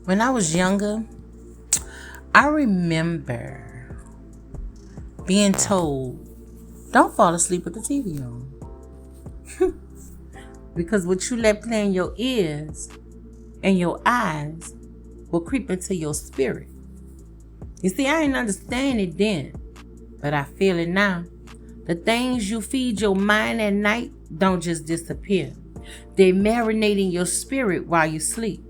When I was younger, I remember being told, don't fall asleep with the TV on. Because what you let play in your ears and your eyes will creep into your spirit. You see, I didn't understand it then, but I feel it now. The things you feed your mind at night don't just disappear. They marinate in your spirit while you sleep.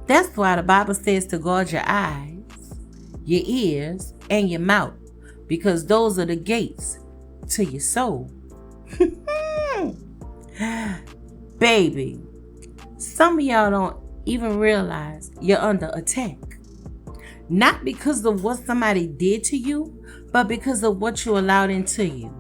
That's why the Bible says to guard your eyes, your ears, and your mouth, because those are the gates to your soul. Baby, some of y'all don't even realize you're under attack. Not because of what somebody did to you, but because of what you allowed into you.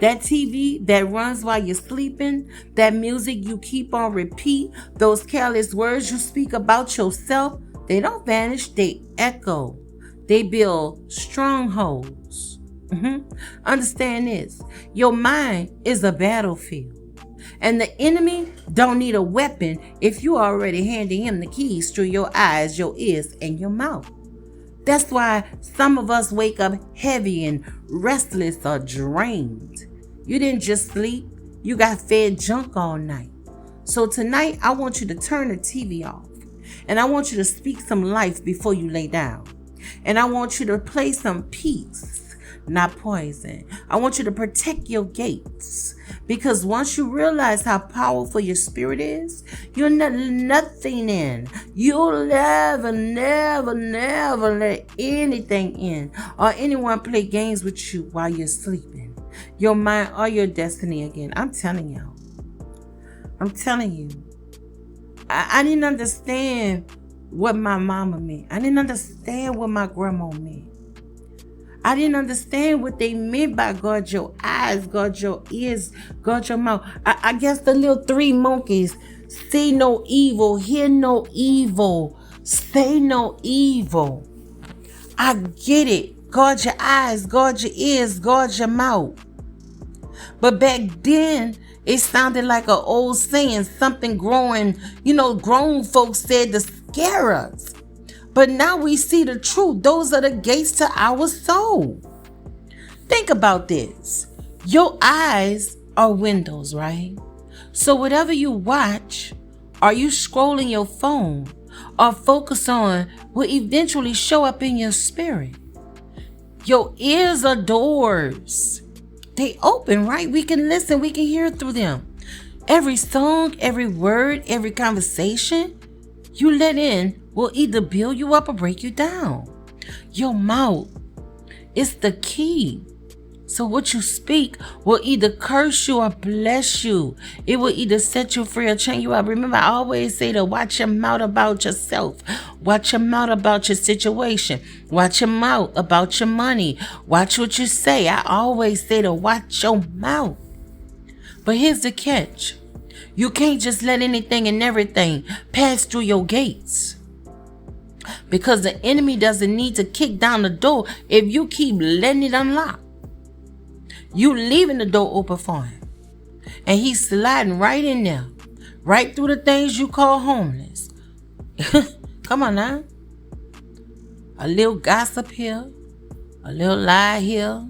That TV that runs while you're sleeping, that music you keep on repeat, those careless words you speak about yourself, they don't vanish, they echo. They build strongholds. Understand this, your mind is a battlefield. And the enemy don't need a weapon if you already handing him the keys through your eyes, your ears, and your mouth. That's why some of us wake up heavy and restless or drained. You didn't just sleep, you got fed junk all night. So tonight, I want you to turn the TV off. And I want you to speak some life before you lay down. And I want you to play some peace, not poison. I want you to protect your gates. Because once you realize how powerful your spirit is, you'll let nothing in. You'll never let anything in or anyone play games with you while you're sleeping. Your mind or your destiny again. I'm telling you. I didn't understand what my mama meant. I didn't understand what my grandma meant. I didn't understand what they meant by guard your eyes, guard your ears, guard your mouth. I guess the little three monkeys, see no evil, hear no evil, say no evil. I get it. Guard your eyes, guard your ears, guard your mouth. But back then, it sounded like an old saying, something grown folks said to scare us. But now we see the truth. Those are the gates to our soul. Think about this. Your eyes are windows, right? So whatever you watch, or you scrolling your phone, or focus on, will eventually show up in your spirit. Your ears are doors. They open, right? We can listen, we can hear through them. Every song, every word, every conversation you let in will either build you up or break you down. Your mouth is the key. So what you speak will either curse you or bless you. It will either set you free or chain you up. Remember, I always say to watch your mouth about yourself. Watch your mouth about your situation. Watch your mouth about your money. Watch what you say. I always say to watch your mouth. But here's the catch. You can't just let anything and everything pass through your gates. Because the enemy doesn't need to kick down the door if you keep letting it unlock. You leaving the door open for him. And he's sliding right in there. Right through the things you call homeless. Come on now. A little gossip here. A little lie here.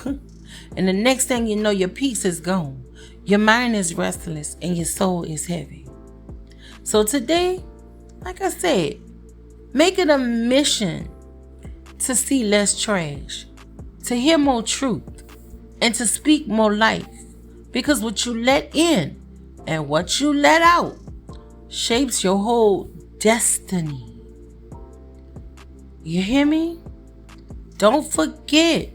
And the next thing you know, your peace is gone. Your mind is restless and your soul is heavy. So today, like I said, make it a mission to see less trash, to hear more truth, and to speak more life. Because what you let in and what you let out shapes your whole destiny. You hear me? Don't forget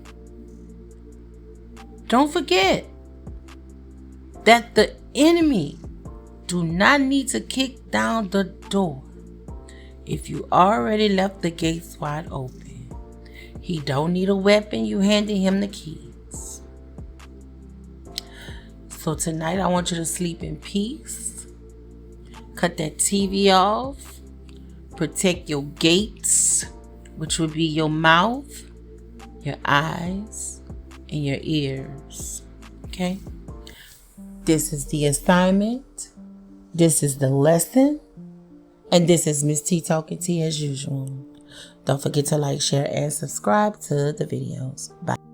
that the enemy do not need to kick down the door if you already left the gates wide open. He don't need a weapon, you handing him the keys. So tonight I want you to sleep in peace. Cut that TV off. Protect your gates, which would be your mouth, your eyes, and your ears. Okay? This is the assignment. This is the lesson. And this is Miss T talking T as usual. Don't forget to like, share, and subscribe to the videos. Bye.